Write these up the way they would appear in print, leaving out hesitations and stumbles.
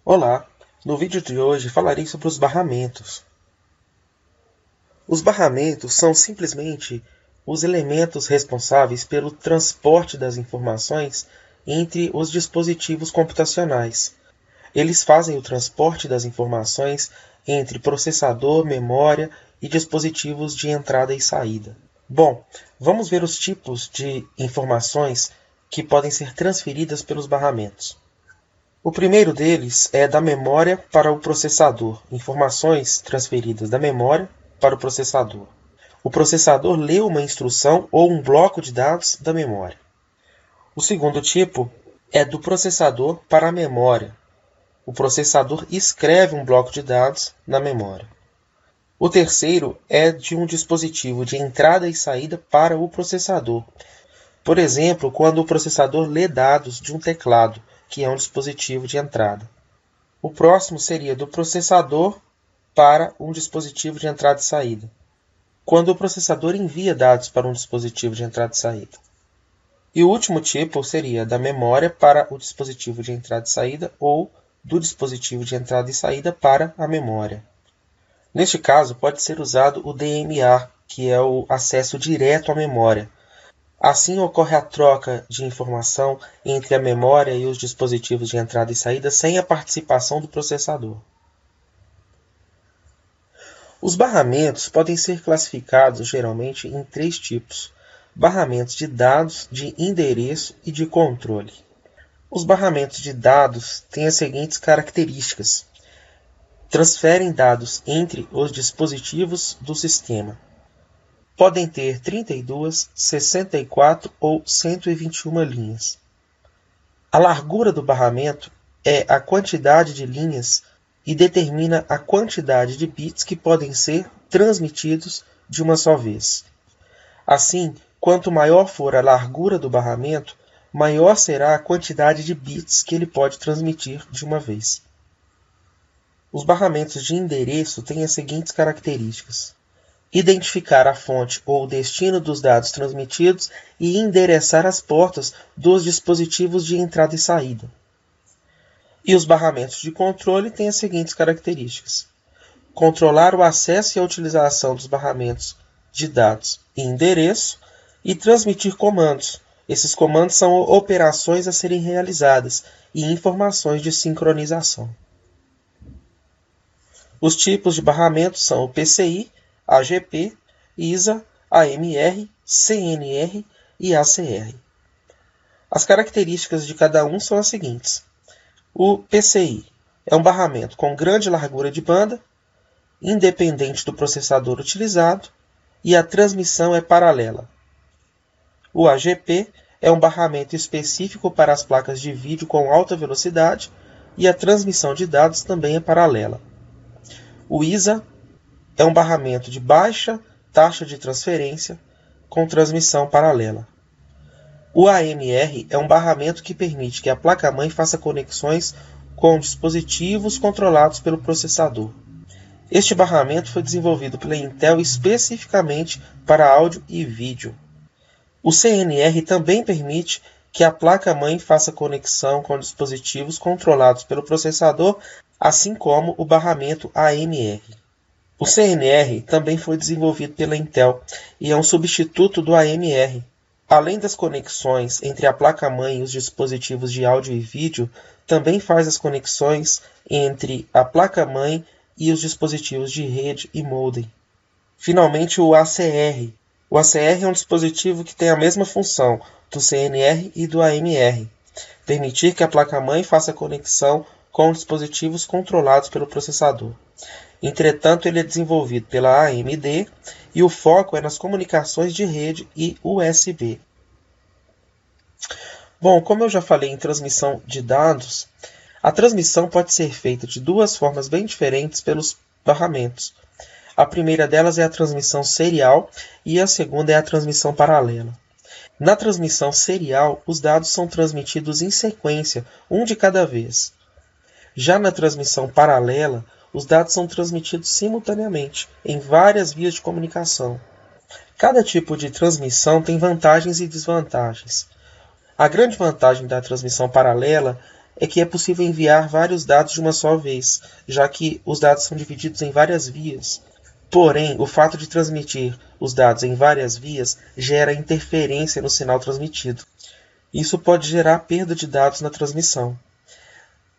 Olá! No vídeo de hoje falarei sobre os barramentos. Os barramentos são simplesmente os elementos responsáveis pelo transporte das informações entre os dispositivos computacionais. Eles fazem o transporte das informações entre processador, memória e dispositivos de entrada e saída. Bom, vamos ver os tipos de informações que podem ser transferidas pelos barramentos. O primeiro deles é da memória para o processador, informações transferidas da memória para o processador. O processador lê uma instrução ou um bloco de dados da memória. O segundo tipo é do processador para a memória. O processador escreve um bloco de dados na memória. O terceiro é de um dispositivo de entrada e saída para o processador. Por exemplo, quando o processador lê dados de um teclado, que é um dispositivo de entrada. O próximo seria do processador para um dispositivo de entrada e saída, quando o processador envia dados para um dispositivo de entrada e saída. E o último tipo seria da memória para o dispositivo de entrada e saída ou do dispositivo de entrada e saída para a memória. Neste caso, pode ser usado o DMA, que é o acesso direto à memória. Assim ocorre a troca de informação entre a memória e os dispositivos de entrada e saída sem a participação do processador. Os barramentos podem ser classificados geralmente em três tipos: barramentos de dados, de endereço e de controle. Os barramentos de dados têm as seguintes características: transferem dados entre os dispositivos do sistema. Podem ter 32, 64 ou 121 linhas. A largura do barramento é a quantidade de linhas e determina a quantidade de bits que podem ser transmitidos de uma só vez. Assim, quanto maior for a largura do barramento, maior será a quantidade de bits que ele pode transmitir de uma vez. Os barramentos de endereço têm as seguintes características: identificar a fonte ou o destino dos dados transmitidos e endereçar as portas dos dispositivos de entrada e saída. E os barramentos de controle têm as seguintes características: controlar o acesso e a utilização dos barramentos de dados e endereço e transmitir comandos. Esses comandos são operações a serem realizadas e informações de sincronização. Os tipos de barramentos são o PCI, AGP, ISA, AMR, CNR e ACR. As características de cada um são as seguintes: o PCI é um barramento com grande largura de banda, independente do processador utilizado, e a transmissão é paralela. O AGP é um barramento específico para as placas de vídeo com alta velocidade e a transmissão de dados também é paralela. O ISA é um barramento de baixa taxa de transferência com transmissão paralela. O AMR é um barramento que permite que a placa-mãe faça conexões com dispositivos controlados pelo processador. Este barramento foi desenvolvido pela Intel especificamente para áudio e vídeo. O CNR também permite que a placa-mãe faça conexão com dispositivos controlados pelo processador, assim como o barramento AMR. O CNR também foi desenvolvido pela Intel e é um substituto do AMR. Além das conexões entre a placa-mãe e os dispositivos de áudio e vídeo, também faz as conexões entre a placa-mãe e os dispositivos de rede e modem. Finalmente, o ACR. O ACR é um dispositivo que tem a mesma função do CNR e do AMR, permitir que a placa-mãe faça conexão com dispositivos controlados pelo processador. Entretanto, ele é desenvolvido pela AMD e o foco é nas comunicações de rede e USB. Bom, como eu já falei em transmissão de dados, a transmissão pode ser feita de duas formas bem diferentes pelos barramentos. A primeira delas é a transmissão serial e a segunda é a transmissão paralela. Na transmissão serial, os dados são transmitidos em sequência, um de cada vez. Já na transmissão paralela, os dados são transmitidos simultaneamente, em várias vias de comunicação. Cada tipo de transmissão tem vantagens e desvantagens. A grande vantagem da transmissão paralela é que é possível enviar vários dados de uma só vez, já que os dados são divididos em várias vias. Porém, o fato de transmitir os dados em várias vias gera interferência no sinal transmitido. Isso pode gerar perda de dados na transmissão.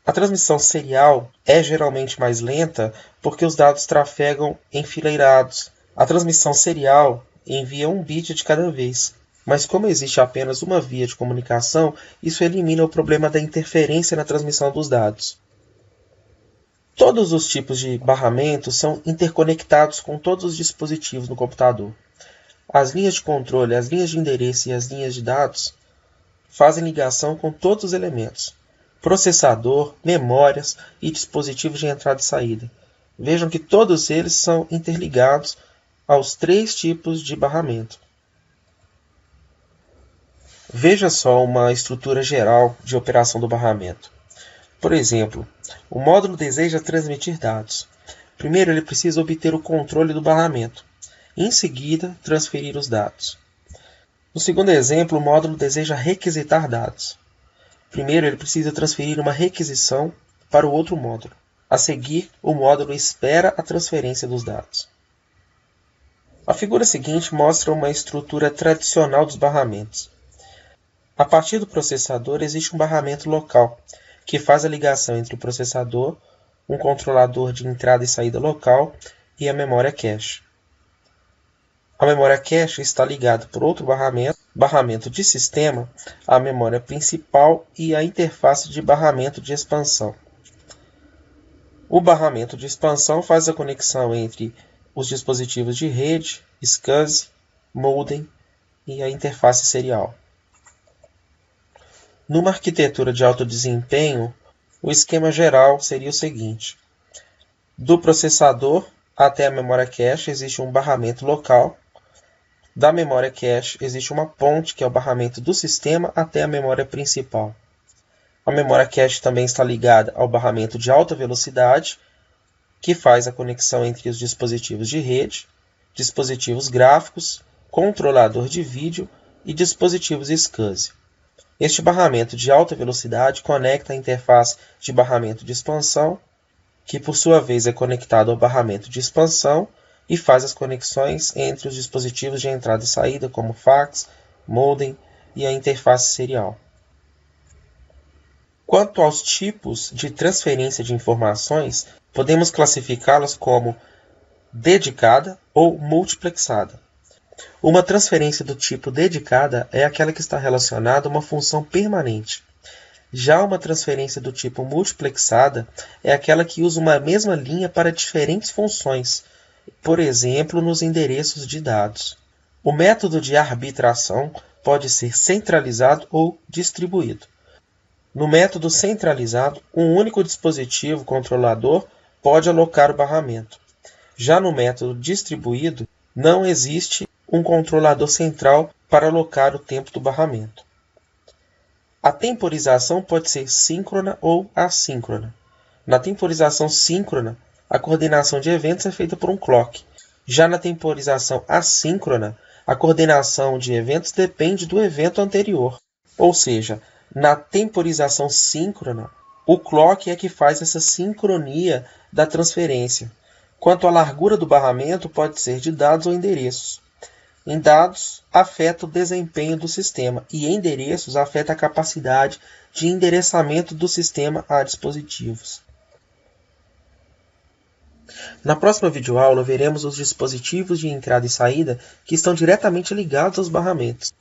A transmissão serial é geralmente mais lenta porque os dados trafegam enfileirados. A transmissão serial envia um bit de cada vez, mas como existe apenas uma via de comunicação, isso elimina o problema da interferência na transmissão dos dados. Todos os tipos de barramento são interconectados com todos os dispositivos no computador. As linhas de controle, as linhas de endereço e as linhas de dados fazem ligação com todos os elementos: processador, memórias e dispositivos de entrada e saída. Vejam que todos eles são interligados aos 3 tipos de barramento. Veja só uma estrutura geral de operação do barramento. Por exemplo, o módulo deseja transmitir dados. Primeiro, ele precisa obter o controle do barramento. Em seguida, transferir os dados. No segundo exemplo, o módulo deseja requisitar dados. Primeiro, ele precisa transferir uma requisição para o outro módulo. A seguir, o módulo espera a transferência dos dados. A figura seguinte mostra uma estrutura tradicional dos barramentos. A partir do processador existe um barramento local, que faz a ligação entre o processador, um controlador de entrada e saída local e a memória cache. A memória cache está ligada por outro barramento de sistema, à memória principal e à interface de barramento de expansão. O barramento de expansão faz a conexão entre os dispositivos de rede, SCSI, modem e a interface serial. Numa arquitetura de alto desempenho, o esquema geral seria o seguinte: do processador até a memória cache existe um barramento local. Da memória cache existe uma ponte, que é o barramento do sistema, até a memória principal. A memória cache também está ligada ao barramento de alta velocidade, que faz a conexão entre os dispositivos de rede, dispositivos gráficos, controlador de vídeo e dispositivos SCSI. Este barramento de alta velocidade conecta a interface de barramento de expansão, que por sua vez é conectado ao barramento de expansão e faz as conexões entre os dispositivos de entrada e saída, como fax, modem e a interface serial. Quanto aos tipos de transferência de informações, podemos classificá-las como dedicada ou multiplexada. Uma transferência do tipo dedicada é aquela que está relacionada a uma função permanente. Já uma transferência do tipo multiplexada é aquela que usa uma mesma linha para diferentes funções, por exemplo, nos endereços de dados. O método de arbitração pode ser centralizado ou distribuído. No método centralizado, um único dispositivo controlador pode alocar o barramento. Já no método distribuído, não existe um controlador central para alocar o tempo do barramento. A temporização pode ser síncrona ou assíncrona. Na temporização síncrona, a coordenação de eventos é feita por um clock. Já na temporização assíncrona, a coordenação de eventos depende do evento anterior. Ou seja, na temporização síncrona, o clock é que faz essa sincronia da transferência. Quanto à largura do barramento, pode ser de dados ou endereços. Em dados, afeta o desempenho do sistema, e em endereços afeta a capacidade de endereçamento do sistema a dispositivos. Na próxima videoaula, veremos os dispositivos de entrada e saída que estão diretamente ligados aos barramentos.